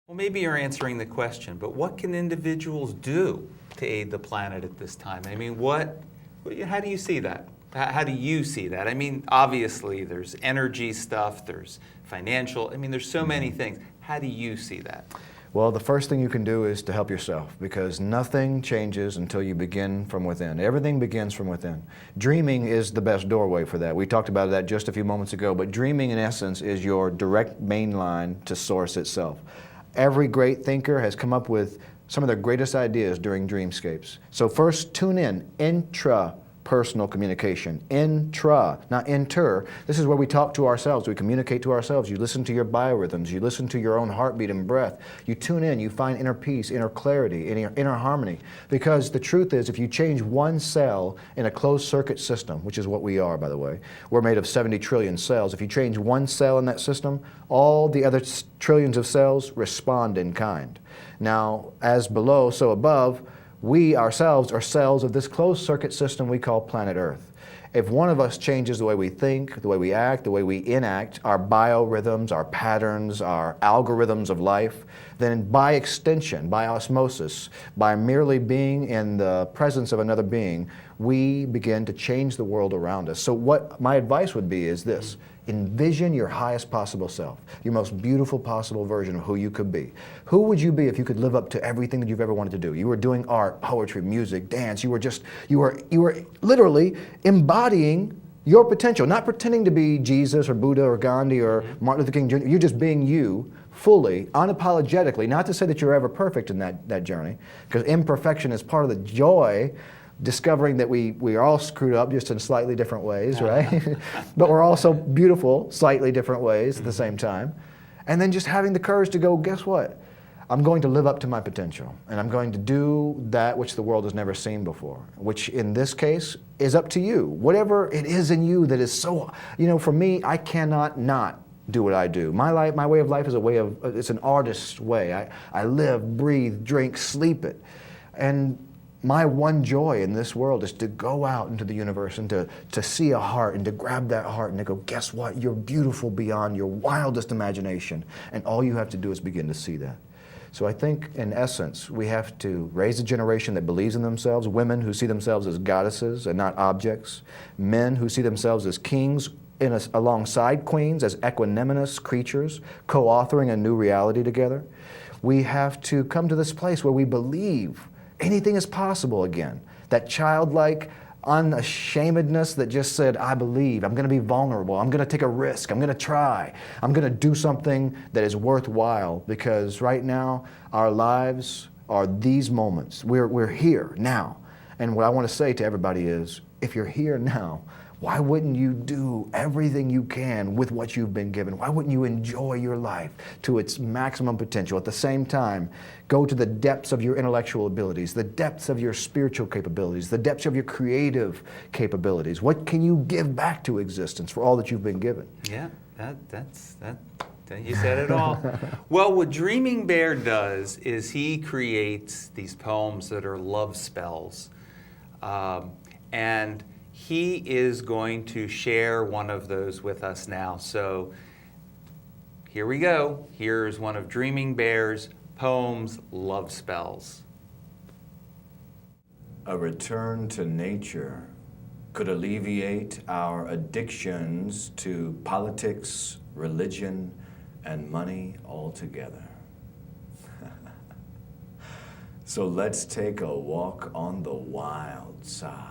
Well, maybe you're answering the question, but what can individuals do to aid the planet at this time? I mean, how do you see that? How do you see that? I mean, obviously there's energy stuff, there's financial, I mean, there's so many things. How do you see that? Well, the first thing you can do is to help yourself, because nothing changes until you begin from within. Everything begins from within. Dreaming is the best doorway for that. We talked about that just a few moments ago, but dreaming in essence is your direct main line to source itself. Every great thinker has come up with some of their greatest ideas during dreamscapes. So first, tune in, intra-personal communication. Intra, not inter. This is where we talk to ourselves, we communicate to ourselves. You listen to your biorhythms, you listen to your own heartbeat and breath. You tune in, you find inner peace, inner clarity, inner harmony. Because the truth is, if you change one cell in a closed circuit system, which is what we are, by the way, we're made of 70 trillion cells. If you change one cell in that system, all the other trillions of cells respond in kind. Now, as below, so above, we ourselves are cells of this closed circuit system we call planet Earth. If one of us changes the way we think, the way we act, the way we enact, our biorhythms, our patterns, our algorithms of life, then by extension, by osmosis, by merely being in the presence of another being, we begin to change the world around us. So what my advice would be is this: envision your highest possible self, your most beautiful possible version of who you could be. Who would you be if you could live up to everything that you've ever wanted to do? You were doing art, poetry, music, dance. You were literally embodying your potential, not pretending to be Jesus or Buddha or Gandhi or Martin Luther King Jr. You're just being you fully, unapologetically. Not to say that you're ever perfect in that journey, because imperfection is part of the joy, discovering that we are all screwed up just in slightly different ways, right? But we're also beautiful, slightly different ways at the same time. And then just having the courage to go, guess what? I'm going to live up to my potential, and I'm going to do that which the world has never seen before, which in this case is up to you. Whatever it is in you that is so, for me, I cannot not do what I do. My life, my way of life is it's an artist's way. I live, breathe, drink, sleep it. And my one joy in this world is to go out into the universe and to see a heart and to grab that heart and to go, guess what? You're beautiful beyond your wildest imagination. And all you have to do is begin to see that. So I think, in essence, we have to raise a generation that believes in themselves, women who see themselves as goddesses and not objects, men who see themselves as kings alongside queens, as equanimous creatures, co-authoring a new reality together. We have to come to this place where we believe anything is possible again. That childlike unashamedness that just said, I believe, I'm going to be vulnerable, I'm going to take a risk, I'm going to try, I'm going to do something that is worthwhile, because right now our lives are these moments. We're here now. And what I want to say to everybody is, if you're here now, why wouldn't you do everything you can with what you've been given? Why wouldn't you enjoy your life to its maximum potential? At the same time, go to the depths of your intellectual abilities, the depths of your spiritual capabilities, the depths of your creative capabilities. What can you give back to existence for all that you've been given? Yeah, you said it all. Well, what Dreaming Bear does is he creates these poems that are love spells. And he is going to share one of those with us now. So here we go. Here's one of Dreaming Bear's poems, Love Spells. A return to nature could alleviate our addictions to politics, religion, and money altogether. So let's take a walk on the wild side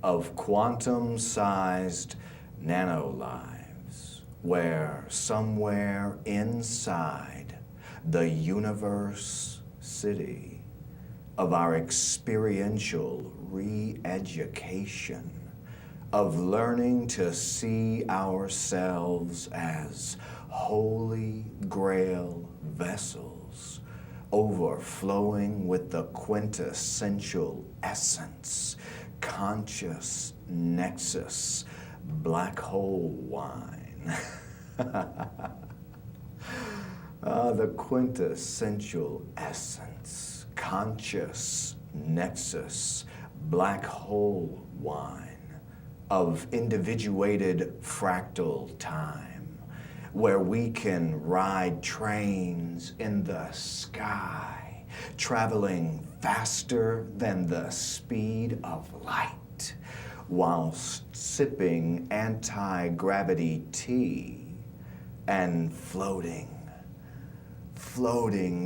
of quantum-sized nanolives, where somewhere inside the universe city of our experiential re-education, of learning to see ourselves as holy grail vessels, overflowing with the quintessential essence, conscious nexus, black hole wine. The quintessential essence, conscious nexus, black hole wine of individuated fractal time, where we can ride trains in the sky, traveling faster than the speed of light, whilst sipping anti-gravity tea and floating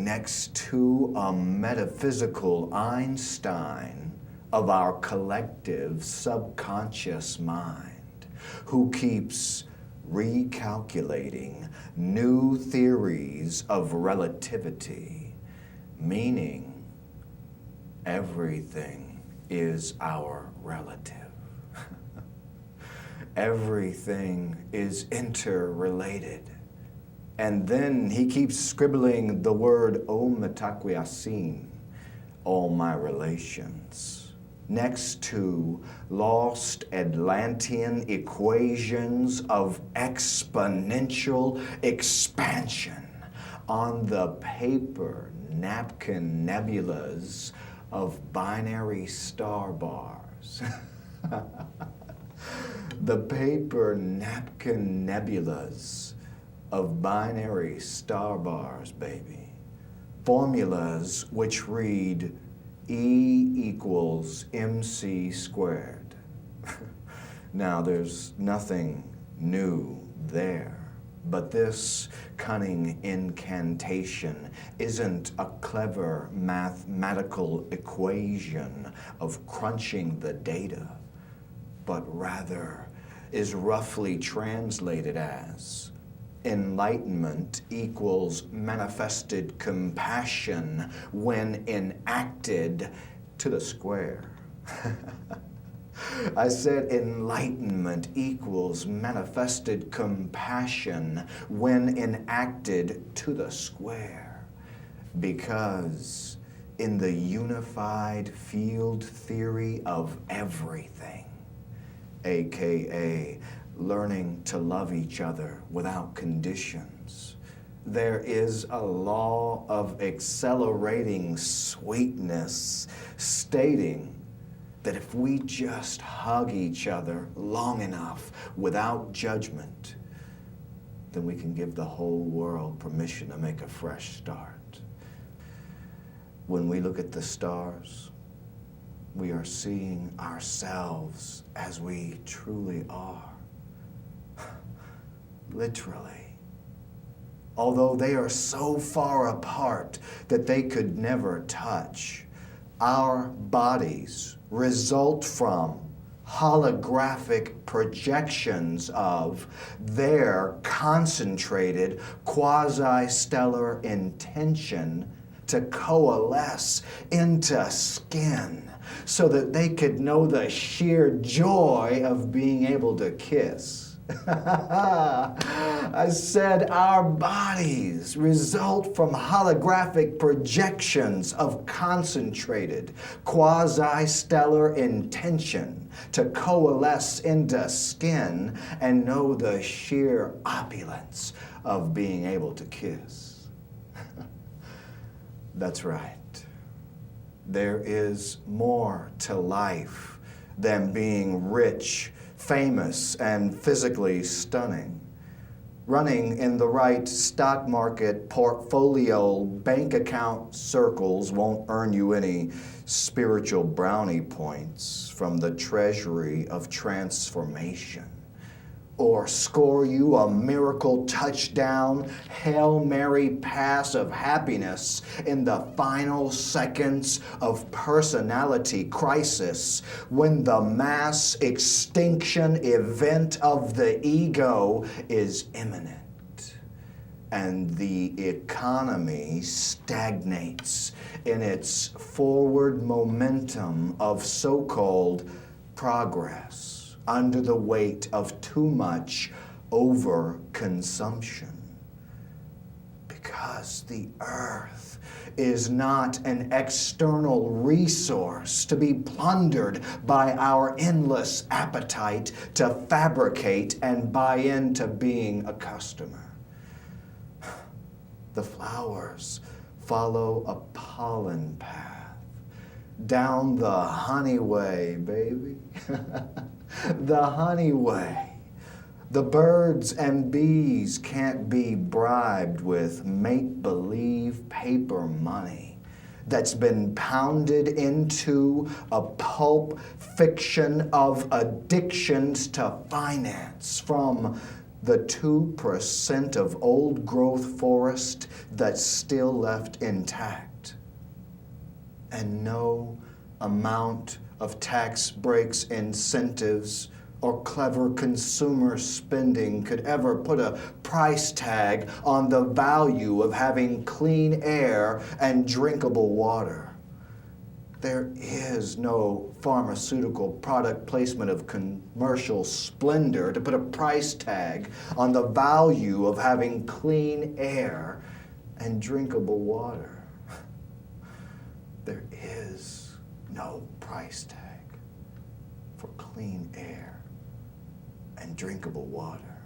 next to a metaphysical Einstein of our collective subconscious mind, who keeps recalculating new theories of relativity, meaning everything is our relative. Everything is interrelated. And then he keeps scribbling the word Om Mitakuye Asin, all my relations, next to lost Atlantean equations of exponential expansion on the paper napkin nebulas of binary star bars. The paper napkin nebulas of binary star bars, baby. Formulas which read E equals MC squared. Now, there's nothing new there, but this cunning incantation isn't a clever mathematical equation of crunching the data, but rather is roughly translated as enlightenment equals manifested compassion when enacted to the square. I said enlightenment equals manifested compassion when enacted to the square, because in the unified field theory of everything, aka learning to love each other without conditions, there is a law of accelerating sweetness stating that if we just hug each other long enough without judgment, then we can give the whole world permission to make a fresh start. When we look at the stars, we are seeing ourselves as we truly are. Literally. Although they are so far apart that they could never touch, our bodies result from holographic projections of their concentrated quasi-stellar intention to coalesce into skin so that they could know the sheer joy of being able to kiss. I said our bodies result from holographic projections of concentrated quasi-stellar intention to coalesce into skin and know the sheer opulence of being able to kiss. That's right. There is more to life than being rich, famous, and physically stunning. Running in the right stock market portfolio bank account circles won't earn you any spiritual brownie points from the treasury of transformation, or score you a miracle touchdown, Hail Mary pass of happiness in the final seconds of personality crisis when the mass extinction event of the ego is imminent and the economy stagnates in its forward momentum of so-called progress under the weight of too much overconsumption. Because the earth is not an external resource to be plundered by our endless appetite to fabricate and buy into being a customer. The flowers follow a pollen path down the honey way, baby. The honey way, The birds and bees can't be bribed with make-believe paper money that's been pounded into a pulp fiction of addictions to finance from the 2% of old-growth forest that's still left intact. And no amount of tax breaks, incentives, or clever consumer spending could ever put a price tag on the value of having clean air and drinkable water. There is no pharmaceutical product placement of commercial splendor to put a price tag on the value of having clean air and drinkable water. There is no price tag for clean air and drinkable water.